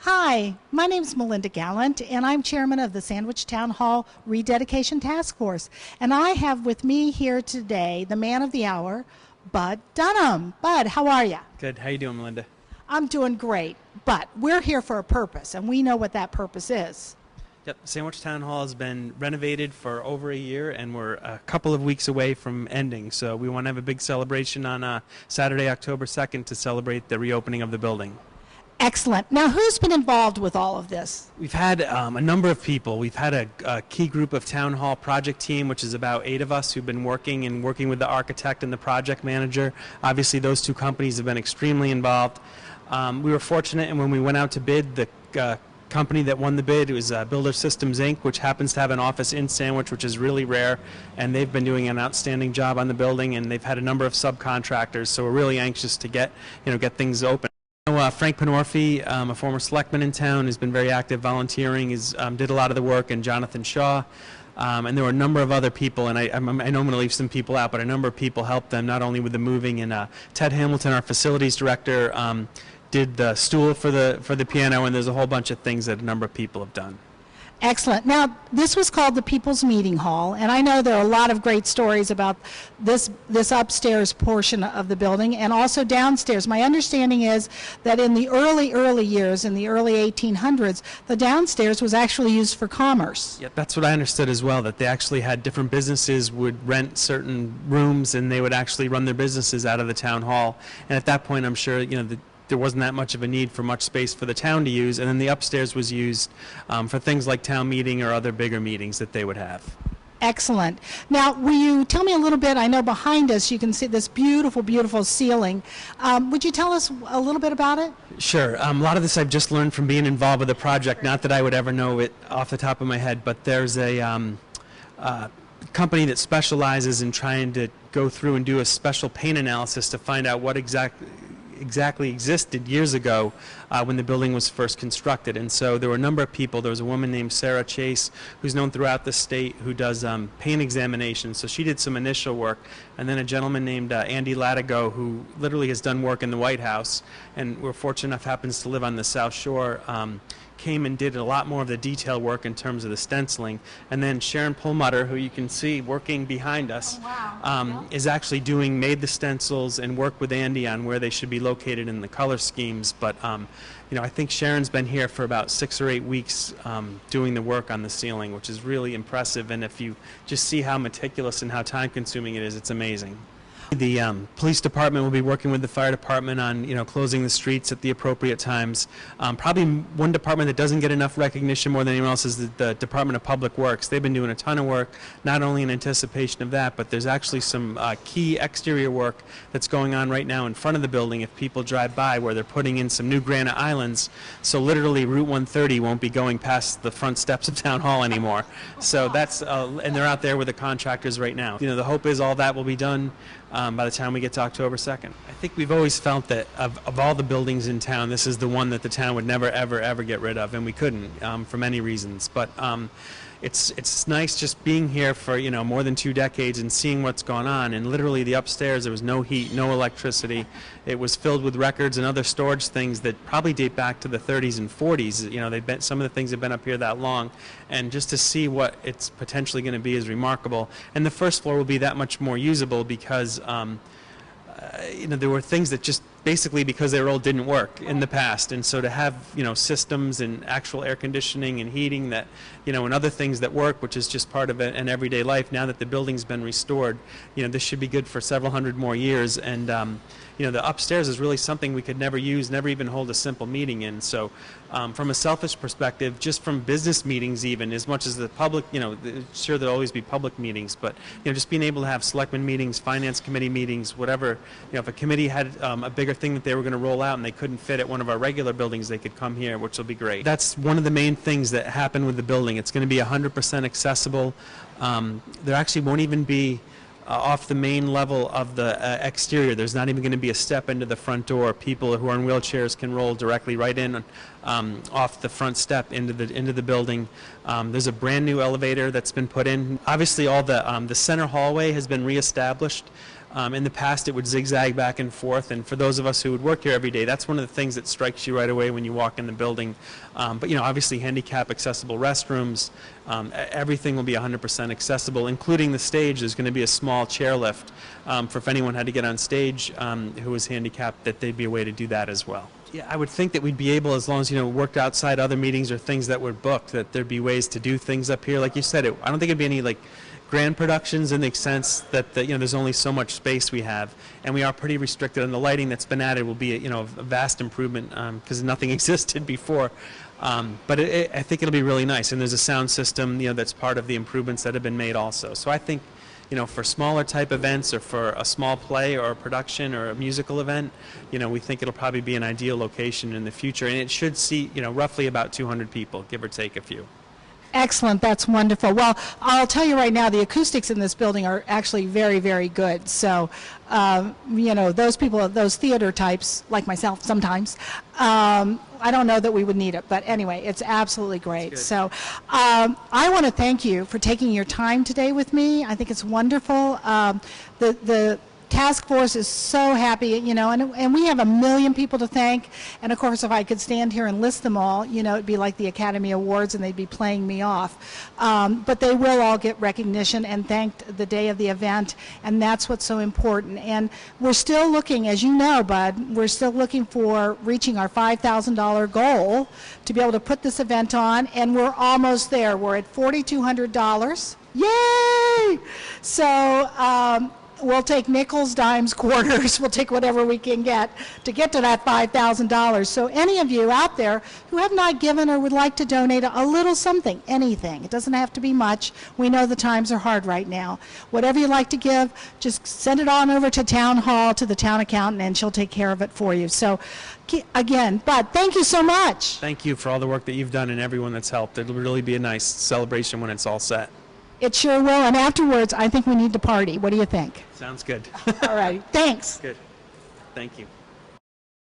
Hi, my name is Melinda Gallant, and I'm chairman of the Sandwich Town Hall Rededication Task Force. And I have with me here today the man of the hour, Bud Dunham. Bud, how are you? Good. How you doing, Melinda? I'm doing great, but we're here for a purpose, and we know what that purpose is. Yep. Sandwich Town Hall has been renovated for over a year, and we're a couple of weeks away from ending. So we want to have a big celebration on Saturday, October 2nd, to celebrate the reopening of the building. Excellent. Now, who's been involved with all of this? We've had a number of people. We've had a key group of Town Hall project team, which is about 8 of us who've been working with the architect and the project manager. Obviously, those two companies have been extremely involved. We were fortunate, and when we went out to bid, the company that won the bid was Builder Systems, Inc., which happens to have an office in Sandwich, which is really rare, and they've been doing an outstanding job on the building, and they've had a number of subcontractors, so we're really anxious to get things open. Frank Panorfi, a former selectman in town, has been very active volunteering, did a lot of the work, and Jonathan Shaw. And there were a number of other people, and I know I'm going to leave some people out, but a number of people helped them, not only with the moving, and Ted Hamilton, our facilities director, did the stool for the piano, and there's a whole bunch of things that a number of people have done. Excellent. Now, this was called the People's Meeting Hall, and I know there are a lot of great stories about this upstairs portion of the building and also downstairs. My understanding is that in the early years, in the early 1800s, the downstairs was actually used for commerce. Yeah, that's what I understood as well, that they actually had different businesses would rent certain rooms, and they would actually run their businesses out of the town hall. And at that point, I'm sure, there wasn't that much of a need for much space for the town to use, and then the upstairs was used for things like town meeting or other bigger meetings that they would have. Excellent. Now, will you tell me a little bit? I know behind us you can see this beautiful, beautiful ceiling. Would you tell us a little bit about it? Sure. A lot of this I've just learned from being involved with the project, not that I would ever know it off the top of my head, but there's a company that specializes in trying to go through and do a special paint analysis to find out what exactly existed years ago when the building was first constructed. And so there were a number of people. There was a woman named Sarah Chase, who's known throughout the state, who does paint examinations. So she did some initial work. And then a gentleman named Andy Latigo, who literally has done work in the White House, and we're fortunate enough happens to live on the South Shore, came and did a lot more of the detail work in terms of the stenciling. And then Sharon Perlmutter, who you can see working behind us, is actually made the stencils and worked with Andy on where they should be located in the color schemes. But I think Sharon's been here for about 6 or 8 weeks doing the work on the ceiling, which is really impressive. And if you just see how meticulous and how time-consuming it is, it's amazing. The police department will be working with the fire department on, closing the streets at the appropriate times. Probably one department that doesn't get enough recognition more than anyone else is the Department of Public Works. They've been doing a ton of work, not only in anticipation of that, but there's actually some key exterior work that's going on right now in front of the building if people drive by, where they're putting in some new granite islands. So literally Route 130 won't be going past the front steps of Town Hall anymore. So that's, and they're out there with the contractors right now. The hope is all that will be done by the time we get to October 2nd. I think we've always felt that of all the buildings in town, this is the one that the town would never, ever, ever get rid of, and we couldn't for many reasons. But it's nice just being here for more than 2 decades and seeing what's gone on. And literally the upstairs, there was no heat, no electricity. It was filled with records and other storage things that probably date back to the 30s and 40s. Some of the things have been up here that long, and just to see what it's potentially going to be is remarkable. And the first floor will be that much more usable because there were things that just basically, because they were old, didn't work in the past. And so to have systems and actual air conditioning and heating that and other things that work, which is just part of an everyday life, now that the building's been restored, this should be good for several hundred more years. And the upstairs is really something we could never use, never even hold a simple meeting in. So from a selfish perspective, just from business meetings even, as much as the public, sure there'll always be public meetings, but just being able to have selectmen meetings, finance committee meetings, whatever, if a committee had a bigger thing that they were going to roll out and they couldn't fit at one of our regular buildings, they could come here, which will be great. That's one of the main things that happen with the building. It's going to be 100% accessible. There actually won't even be off the main level of the exterior. There's not even going to be a step into the front door. People who are in wheelchairs can roll directly right in off the front step into the building. There's a brand new elevator that's been put in. Obviously, all the center hallway has been reestablished. In the past, it would zigzag back and forth, and for those of us who would work here every day, that's one of the things that strikes you right away when you walk in the building. But obviously, handicap accessible restrooms, everything will be 100% accessible, including the stage. There's going to be a small chairlift for if anyone had to get on stage who was handicapped, that there'd be a way to do that as well. Yeah, I would think that we'd be able, as long as worked outside other meetings or things that were booked, that there'd be ways to do things up here. Like you said, I don't think it'd be any grand productions in the sense that there's only so much space we have, and we are pretty restricted. And the lighting that's been added will be a vast improvement because nothing existed before. But I think it'll be really nice. And there's a sound system that's part of the improvements that have been made also. So I think for smaller type events or for a small play or a production or a musical event, we think it'll probably be an ideal location in the future, and it should seat roughly about 200 people, give or take a few. Excellent. That's wonderful. Well, I'll tell you right now, the acoustics in this building are actually very, very good. So, those people, those theater types, like myself sometimes, I don't know that we would need it. But anyway, it's absolutely great. So I want to thank you for taking your time today with me. I think it's wonderful. The task force is so happy, and we have 1 million people to thank. And of course, if I could stand here and list them all, it'd be like the Academy Awards and they'd be playing me off. But they will all get recognition and thanked the day of the event, and that's what's so important. And we're still looking, as you know, Bud, we're still looking for reaching our $5,000 goal to be able to put this event on, and we're almost there. We're at $4,200. Yay! So, we'll take nickels, dimes, quarters. We'll take whatever we can get to that $5,000. So any of you out there who have not given or would like to donate a little something, anything, it doesn't have to be much. We know the times are hard right now. Whatever you like to give, just send it on over to Town Hall, to the town accountant, and she'll take care of it for you. So again, Bud, thank you so much. Thank you for all the work that you've done and everyone that's helped. It'll really be a nice celebration when it's all set. It sure will, and afterwards, I think we need to party. What do you think? Sounds good. All right, thanks. Good. Thank you.